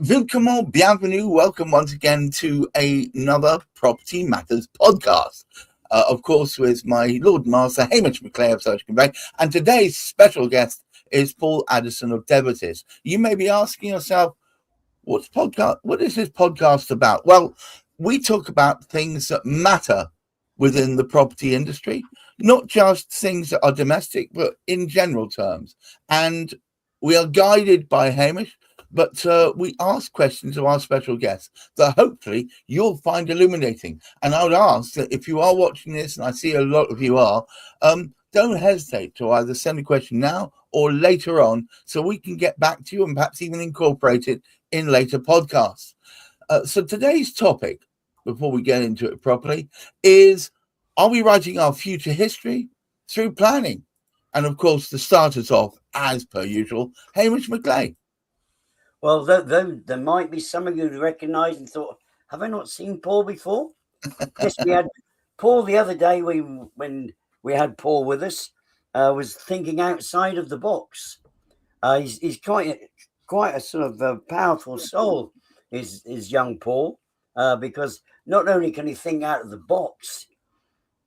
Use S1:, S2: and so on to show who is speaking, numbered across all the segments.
S1: Willkommen, bienvenue, welcome once again to another Property Matters podcast. Of course, with my Lord Master, Hamish McClay of Search Convey, and today's special guest is Paul Addison of DevAssist. You may be asking yourself, what is this podcast about? Well, we talk about things that matter within the property industry, not just things that are domestic, but in general terms. And we are guided by Hamish, but we ask questions of our special guests that hopefully you'll find illuminating. And I would ask that if you are watching this, and I see a lot of you are, don't hesitate to either send a question now or later on so we can get back to you and perhaps even incorporate it in later podcasts. So today's topic, before we get into it properly, is, are we writing our future history through planning? And of course, to start us off, as per usual, Hamish McClay.
S2: Well, there might be some of you who recognise and thought, have I not seen Paul before? Yes, we had Paul the other day when we had Paul with us, was thinking outside of the box. He's quite a sort of powerful soul, is young Paul, because not only can he think out of the box,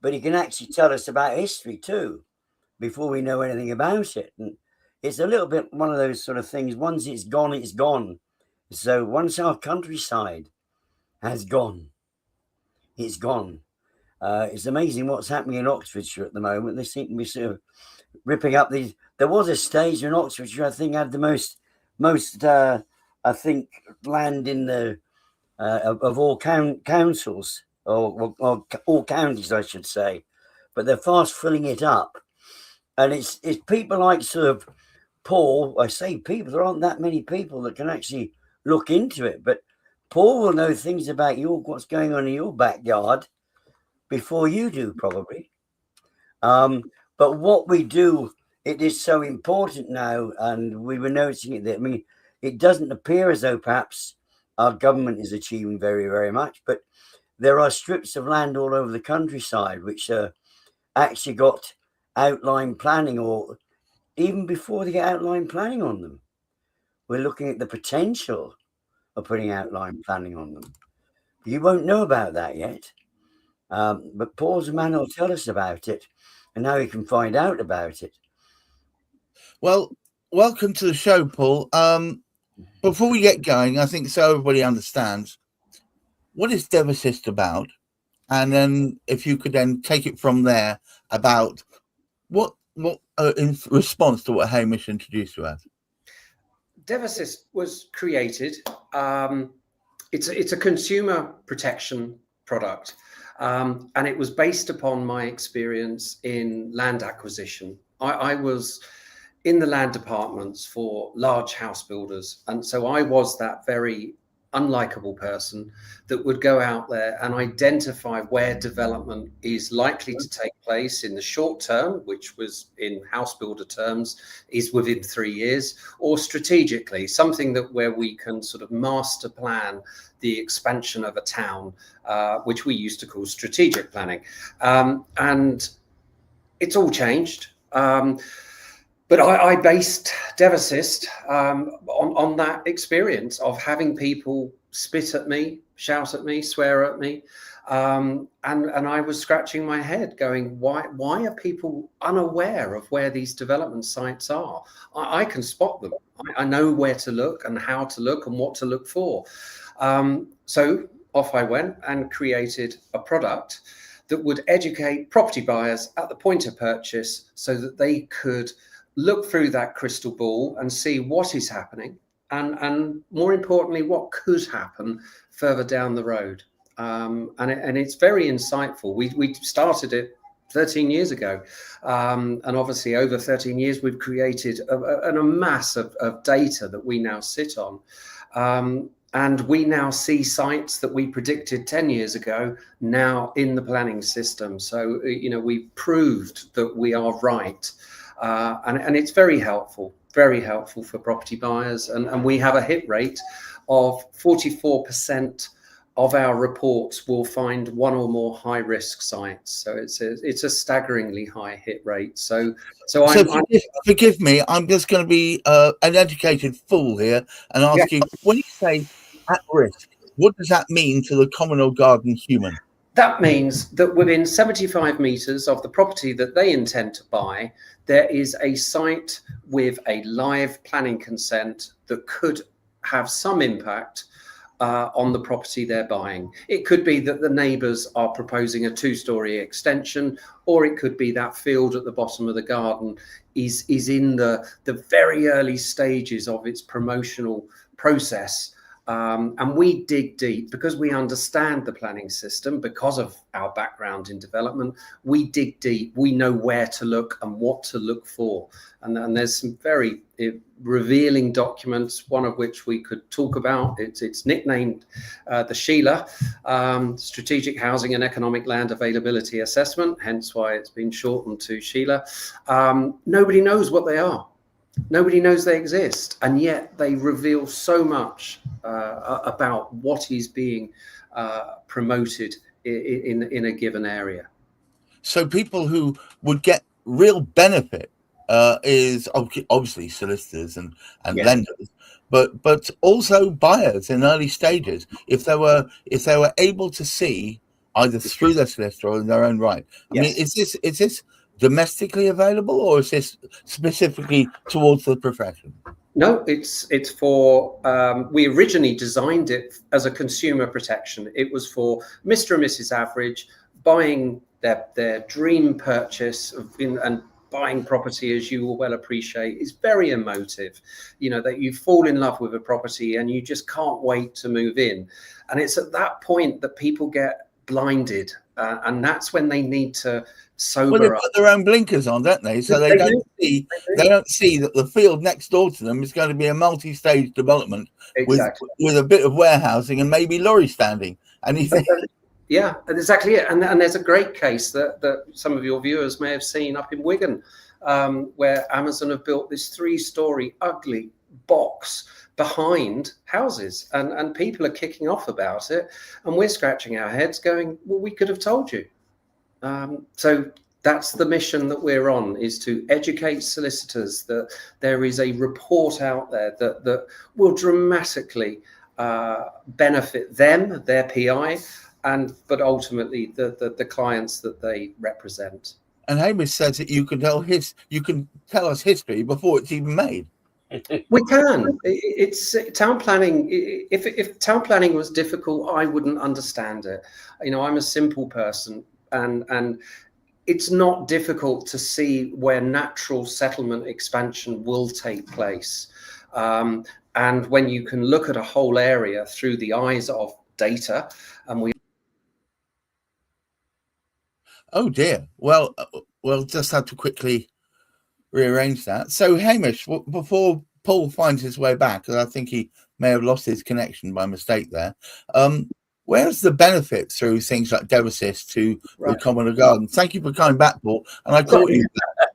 S2: but he can actually tell us about history too, before we know anything about it. And it's a little bit one of those sort of things. Once it's gone, it's gone. So once our countryside has gone, it's gone. It's amazing what's happening in Oxfordshire at the moment. They seem to be sort of ripping up these. There was a stage in Oxfordshire, I think, had the most I think, land in the of all councils or all counties, I should say. But they're fast filling it up, and it's people like sort of Paul. I say people, there aren't that many people that can actually look into it, but Paul will know things about what's going on in your backyard before you do, probably. But what we do, it is so important now, and we were noticing it. I mean, it doesn't appear as though perhaps our government is achieving very, very much, but there are strips of land all over the countryside which actually got outline planning, or even before they get outline planning on them. We're looking at the potential of putting outline planning on them. You won't know about that yet. But Paul's the man who'll tell us about it and how he can find out about it.
S1: Well, welcome to the show, Paul. Before we get going, I think so everybody understands, what is DevAssist about? And then if you could then take it from there about what in response to what Hamish introduced you as.
S3: DevAssist was created. It's a consumer protection product, and it was based upon my experience in land acquisition. I was in the land departments for large house builders, and so I was that very unlikable person that would go out there and identify where development is likely to take place in the short term, which was in house builder terms is within 3 years, or strategically, something where we can sort of master plan the expansion of a town, which we used to call strategic planning. And it's all changed. But I based DevAssist on that experience of having people spit at me, shout at me, swear at me. And I was scratching my head going, why are people unaware of where these development sites are? I can spot them. I know where to look and how to look and what to look for. So off I went and created a product that would educate property buyers at the point of purchase so that they could look through that crystal ball and see what is happening, and more importantly, what could happen further down the road. And it's very insightful. We started it 13 years ago, and obviously over 13 years we've created a mass of data that we now sit on, and we now see sites that we predicted 10 years ago now in the planning system. So we've proved that we are right. And it's very helpful for property buyers. And we have a hit rate of 44% of our reports will find one or more high risk sites. So it's a staggeringly high hit rate. So
S1: forgive me, I'm just going to be an educated fool here and ask you, when you say at risk, what does that mean to the common or garden human?
S3: That means that within 75 meters of the property that they intend to buy, there is a site with a live planning consent that could have some impact on the property they're buying. It could be that the neighbours are proposing a 2-story extension, or it could be that field at the bottom of the garden is in the very early stages of its promotional process. And we dig deep because we understand the planning system, because of our background in development. We dig deep. We know where to look and what to look for. And there's some very revealing documents, one of which we could talk about. It's nicknamed the Sheila, Strategic Housing and Economic Land Availability Assessment, hence why it's been shortened to Sheila. Nobody knows what they are. Nobody knows they exist, and yet they reveal so much about what is being promoted in a given area.
S1: So people who would get real benefit is obviously solicitors and lenders, but also buyers in early stages, if they were able to see either through their solicitor or in their own right. I mean, is this domestically available, or is this specifically towards the profession?
S3: No, it's for, we originally designed it as a consumer protection. It was for Mr. and Mrs. Average buying their dream purchase and buying property, as you will well appreciate, is very emotive. You know, that you fall in love with a property and you just can't wait to move in. And it's at that point that people get blinded, and that's when they need to sober up.
S1: Put their own blinkers on, don't they? So they don't see that the field next door to them is going to be a multi-stage development with a bit of warehousing and maybe lorry standing. And you think,
S3: yeah, exactly it. And there's a great case that some of your viewers may have seen up in Wigan, where Amazon have built this 3-story ugly box behind houses, and people are kicking off about it, and we're scratching our heads going, well, we could have told you. So that's the mission that we're on, is to educate solicitors that there is a report out there that will dramatically benefit them, their PI, but ultimately the clients that they represent.
S1: And Hamish says that you can tell us history before it's even made.
S3: We can. It's town planning. If town planning was difficult, I wouldn't understand it. You know, I'm a simple person, and it's not difficult to see where natural settlement expansion will take place. And when you can look at a whole area through the eyes of data, and we.
S1: Oh dear. Well, we'll just have to quickly rearrange that. So Hamish, before Paul finds his way back, because I think he may have lost his connection by mistake there, where's the benefit through things like DevAssist to the common or garden? Thank you for coming back, Paul. And I caught you.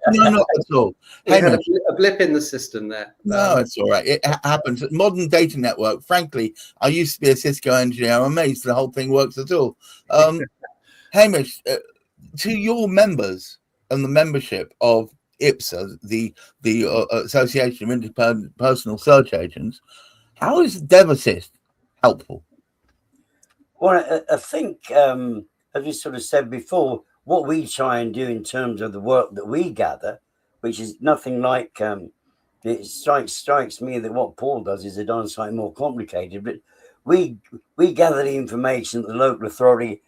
S1: No, not at all.
S3: We had a blip in the system there.
S1: No, it's all right. It happens. Modern data network, frankly, I used to be a Cisco engineer. I'm amazed the whole thing works at all. Hamish, to your members and the membership of IPSA, the Association of Independent Personal Search Agents, how is DevAssist helpful?
S2: Well, I think, as we sort of said before, what we try and do in terms of the work that we gather, which is nothing like, it strikes me that what Paul does is a darn sight more complicated, but we gather the information that the local authority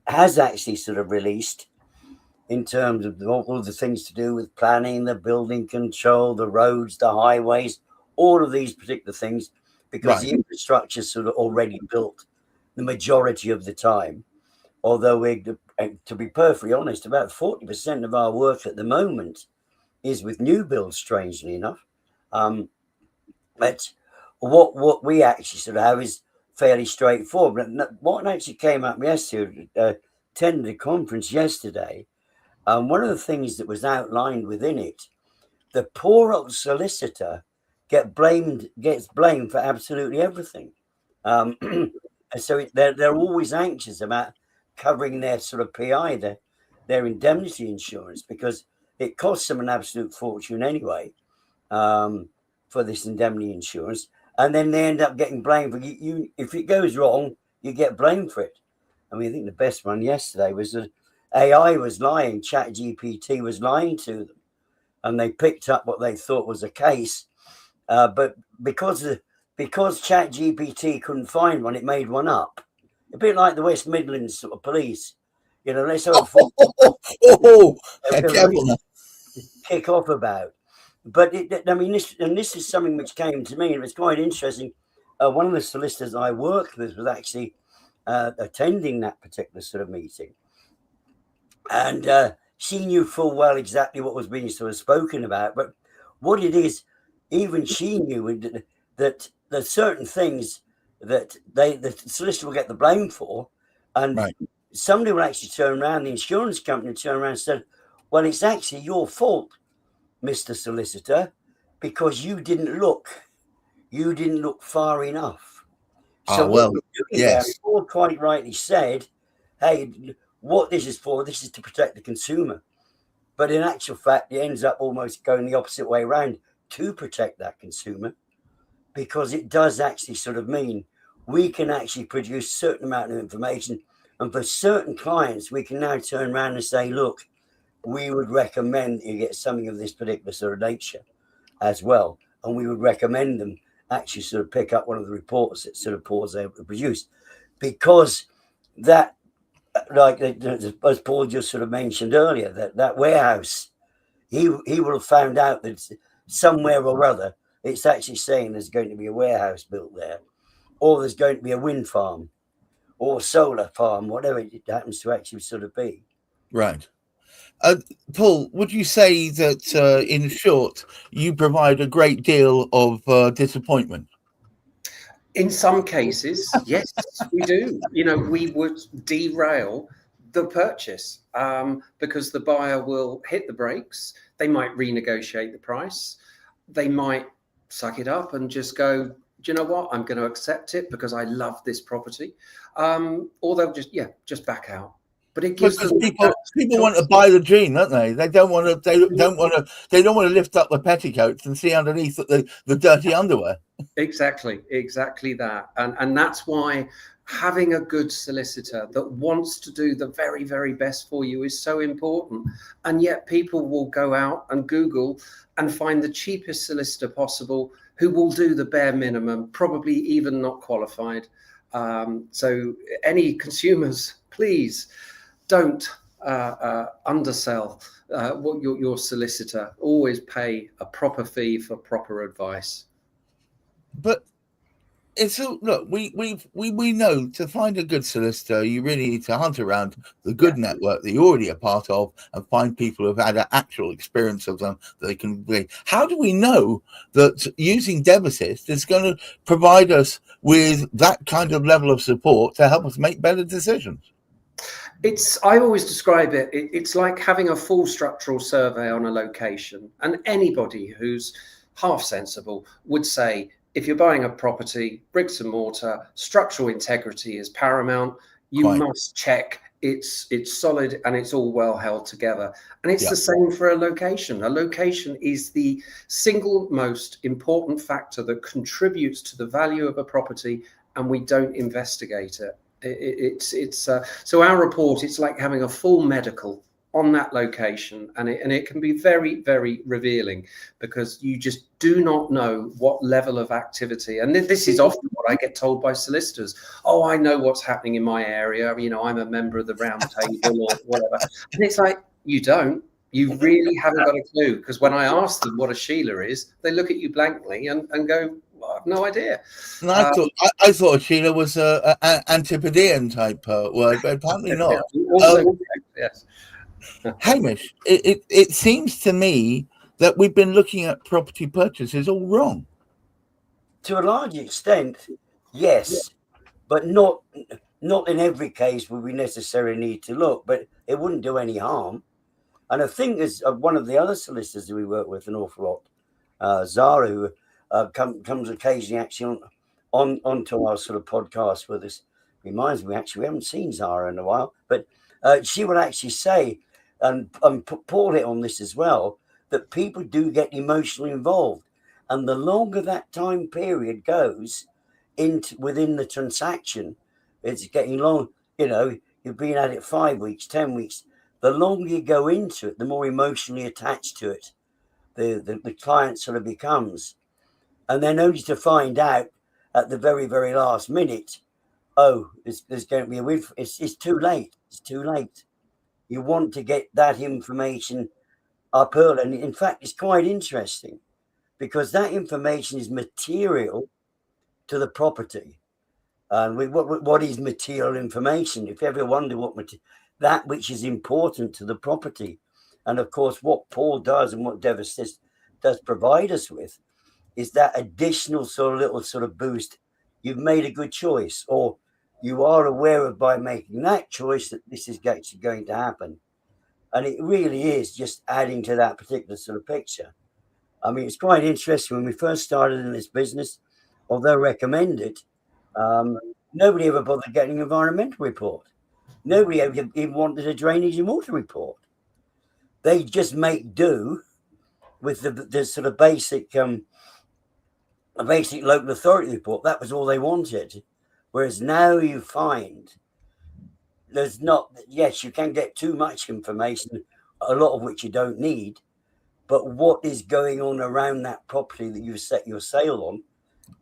S2: has actually sort of released in terms of all the things to do with planning, the building control, the roads, the highways, all of these particular things, because the infrastructure is sort of already built the majority of the time. Although, to be perfectly honest, about 40% of our work at the moment is with new builds, strangely enough. But what we actually sort of have is fairly straightforward. But what actually came up yesterday, attended a conference yesterday, one of the things that was outlined within it, the poor old solicitor gets blamed for absolutely everything. And And so they're always anxious about covering their sort of PI, their indemnity insurance, because it costs them an absolute fortune anyway for this indemnity insurance. And then they end up getting blamed for you. If it goes wrong, you get blamed for it. I mean, I think the best one yesterday was that AI was lying, ChatGPT was lying to them, and they picked up what they thought was a case. But because ChatGPT couldn't find one, it made one up. A bit like the West Midlands sort of police. You know, let's hope kick off about. But this is something which came to me, and it was quite interesting. One of the solicitors I worked with was actually attending that particular sort of meeting, and she knew full well exactly what was being sort of spoken about. But what it is, even she knew that there's certain things that the solicitor will get the blame for, and somebody will actually turn around, the insurance company turn around and say, well, it's actually your fault, Mr. Solicitor, because you didn't look far enough. So yes, Paul quite rightly said, hey, what this is for, this is to protect the consumer. But in actual fact, it ends up almost going the opposite way around, to protect that consumer, because it does actually sort of mean we can actually produce a certain amount of information. And for certain clients, we can now turn around and say, look, we would recommend you get something of this particular sort of nature as well. And we would recommend them actually sort of pick up one of the reports that sort of Paul's able to produce. Because that, like as Paul just sort of mentioned earlier, that warehouse, he will have found out that somewhere or other, it's actually saying there's going to be a warehouse built there, or there's going to be a wind farm or solar farm, whatever it happens to actually sort of be.
S1: Right. Paul, would you say that, in short, you provide a great deal of disappointment?
S3: In some cases, yes, we do. You know, we would derail the purchase because the buyer will hit the brakes. They might renegotiate the price. They might suck it up and just go, do you know what? I'm going to accept it because I love this property. Or they'll just back out. But it gives them
S1: people want to buy the dream, don't they? They don't want to. They don't want to lift up the petticoats and see underneath the dirty underwear.
S3: Exactly that, and that's why having a good solicitor that wants to do the very, very best for you is so important. And yet people will go out and Google and find the cheapest solicitor possible who will do the bare minimum, probably even not qualified. So any consumers, please don't undersell what your solicitor. Always pay a proper fee for proper advice.
S1: But it's look, we know to find a good solicitor, you really need to hunt around the good network that you're already a part of and find people who've had an actual experience of them that they can be. How do we know that using DevAssist is going to provide us with that kind of level of support to help us make better decisions?
S3: I always describe it, it's like having a full structural survey on a location, and anybody who's half sensible would say, if you're buying a property, bricks and mortar, structural integrity is paramount. You must check it's solid and it's all well held together. And it's the same for a location. A location is the single most important factor that contributes to the value of a property, and we don't investigate it. So our report, it's like having a full medical on that location, and it can be very, very revealing, because you just do not know what level of activity. And this is often what I get told by solicitors. Oh, I know what's happening in my area. You know, I'm a member of the round table or whatever. And it's like, you don't. You really haven't got a clue, because when I ask them what a Sheila is, they look at you blankly and go, well, I have no idea.
S1: And I thought Sheila was an Antipodean type word, but apparently not.
S3: Yes.
S1: Hamish, it seems to me that we've been looking at property purchases all wrong.
S2: To a large extent, yes, but not in every case would we necessarily need to look, but it wouldn't do any harm. And I think as one of the other solicitors that we work with an awful lot, Zara, who comes occasionally actually onto our sort of podcast with us, reminds me, actually, we haven't seen Zara in a while, but she would actually say, and Paul hit on this as well, that people do get emotionally involved. And the longer that time period goes within the transaction, it's getting long. You've been at it 5 weeks, 10 weeks. The longer you go into it, the more emotionally attached to it the client sort of becomes. And then only to find out at the very, very last minute, there's going to be it's too late. It's too late. You want to get that information up early. And in fact, it's quite interesting because that information is material to the property. And what is material information? If you ever wonder that which is important to the property. And of course, what Paul does and what DevAssist does provide us with is that additional little boost. You've made a good choice, or you are aware of by making that choice that this is actually going to happen. And it really is just adding to that particular sort of picture. I mean, it's quite interesting when we first started in this business, although recommended, nobody ever bothered getting an environmental report. Nobody ever even wanted a drainage and water report. They just make do with the sort of basic local authority report. That was all they wanted. Whereas now you find there's not, yes, you can get too much information, a lot of which you don't need, but what is going on around that property that you've set your sail on,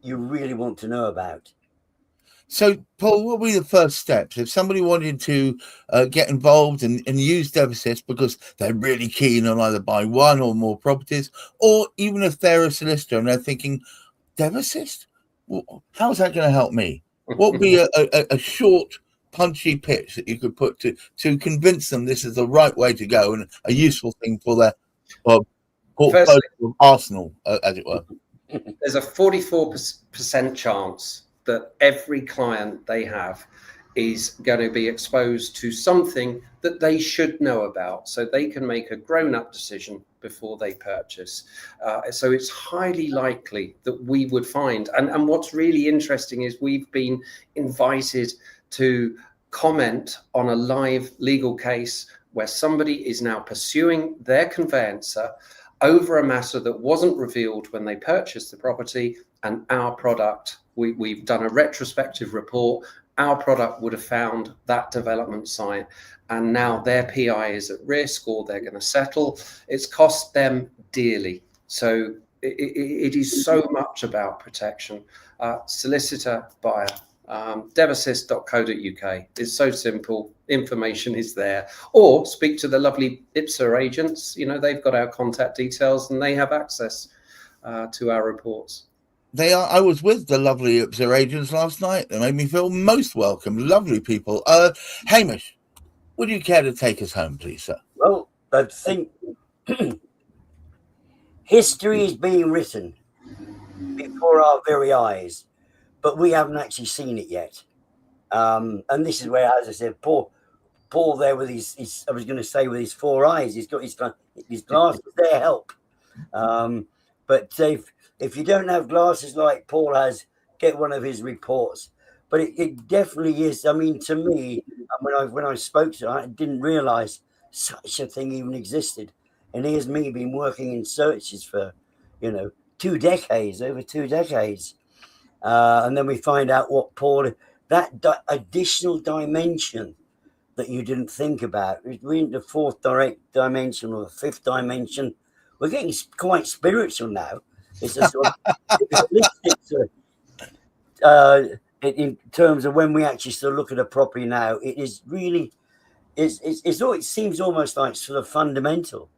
S2: you really want to know about.
S1: So, Paul, what would be the first steps if somebody wanted to get involved and use DevAssist because they're really keen on either buy one or more properties, or even if they're a solicitor and they're thinking, DevAssist? Well, how's that going to help me? What would be a short, punchy pitch that you could put to convince them this is the right way to go and a useful thing for their portfolio of arsenal, as it were?
S3: There's a 44% chance that every client they have is going to be exposed to something that they should know about so they can make a grown-up decision before they purchase. So it's highly likely that we would find, and what's really interesting is we've been invited to comment on a live legal case where somebody is now pursuing their conveyancer over a matter that wasn't revealed when they purchased the property, and our product, we've done a retrospective report, our product would have found that development site, and now their PI is at risk or they're going to settle. It's cost them dearly. So it is so much about protection. Solicitor, buyer, devassist.co.uk. It's so simple. Information is there. Or speak to the lovely IPSA agents. They've got our contact details and they have access to our reports.
S1: They are. I was with the lovely IPSA agents last night. They made me feel most welcome. Lovely people. Hamish, would you care to take us home, please, sir?
S2: Well, I think history is being written before our very eyes, but we haven't actually seen it yet. And this is where, as I said, Paul there with his I was going to say with his 4 eyes, he's got his glasses there help. But if you don't have glasses like Paul has, get one of his reports. But it definitely is. I mean, to me, when I spoke to him, I didn't realise such a thing even existed. And here's me been working in searches for, 2 decades, over 2 decades. And then we find out what Paul, that additional dimension that you didn't think about. We're in the 4th direct dimension or the 5th dimension. We're getting quite spiritual now. It's a sort of in terms of when we actually sort of look at a property now, it is really, it seems almost like sort of fundamental.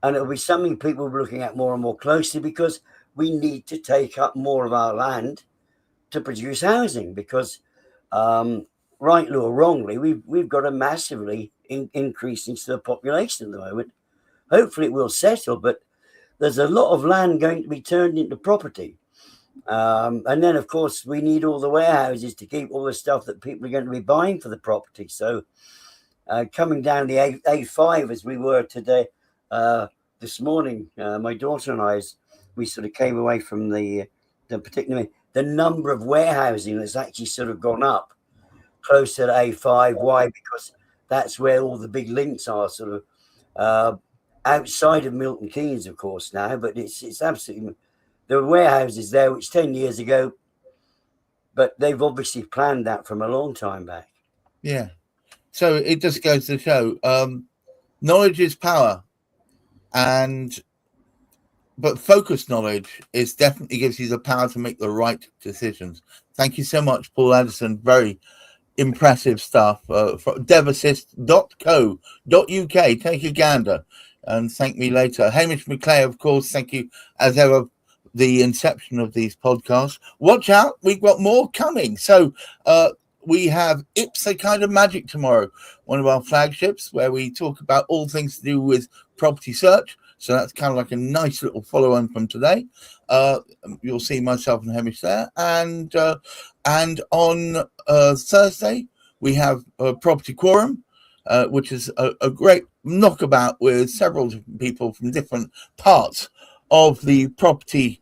S2: And it'll be something people will be looking at more and more closely because we need to take up more of our land to produce housing because, rightly or wrongly, we've got a massively increasing sort of population at the moment. Hopefully it will settle, but there's a lot of land going to be turned into property. And then, of course, we need all the warehouses to keep all the stuff that people are going to be buying for the property. So coming down the A5 as we were today, this morning, my daughter and I, we sort of came away from the number of warehousing that's actually sort of gone up. closer to A5. Why? Because that's where all the big links are, sort of outside of Milton Keynes, of course, now. But it's absolutely, there were warehouses there which 10 years ago, but they've obviously planned that from a long time back.
S1: Yeah. So it just goes to show knowledge is power, but focused knowledge is definitely gives you the power to make the right decisions. Thank you so much, Paul Addison. Very impressive stuff. From devassist.co.uk. Take a gander and thank me later. Hamish McClay, of course, thank you as ever. The inception of these podcasts. Watch out, we've got more coming. So we have Ipsa Kind of Magic tomorrow, one of our flagships, where we talk about all things to do with property search. So that's kind of like a nice little follow-on from today. You'll see myself and Hamish there. And on Thursday, we have Property Quorum, which is a great knockabout with several different people from different parts of the property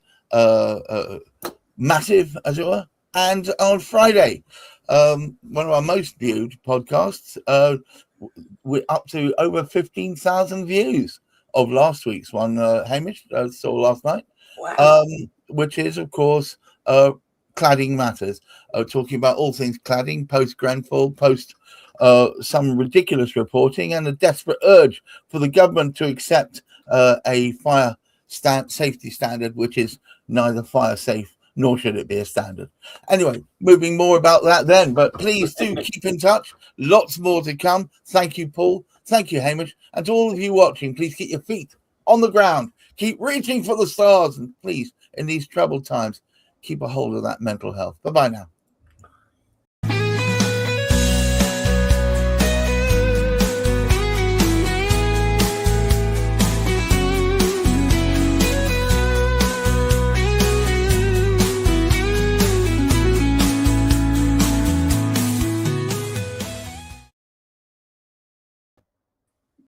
S1: massive, as it were. And on Friday, one of our most viewed podcasts, we're up to over 15,000 views of last week's one, Hamish, I saw last night.
S2: Wow.
S1: Which is, of course, Cladding Matters, talking about all things cladding, post-Grenfell, post some ridiculous reporting, and a desperate urge for the government to accept a fire safety standard, which is neither fire safe nor should it be a standard. Anyway, moving more about that then, but please do keep in touch. Lots more to come. Thank you, Paul. Thank you, Hamish. And to all of you watching, please keep your feet on the ground. Keep reaching for the stars. And please, in these troubled times, keep a hold of that mental health. Bye-bye now.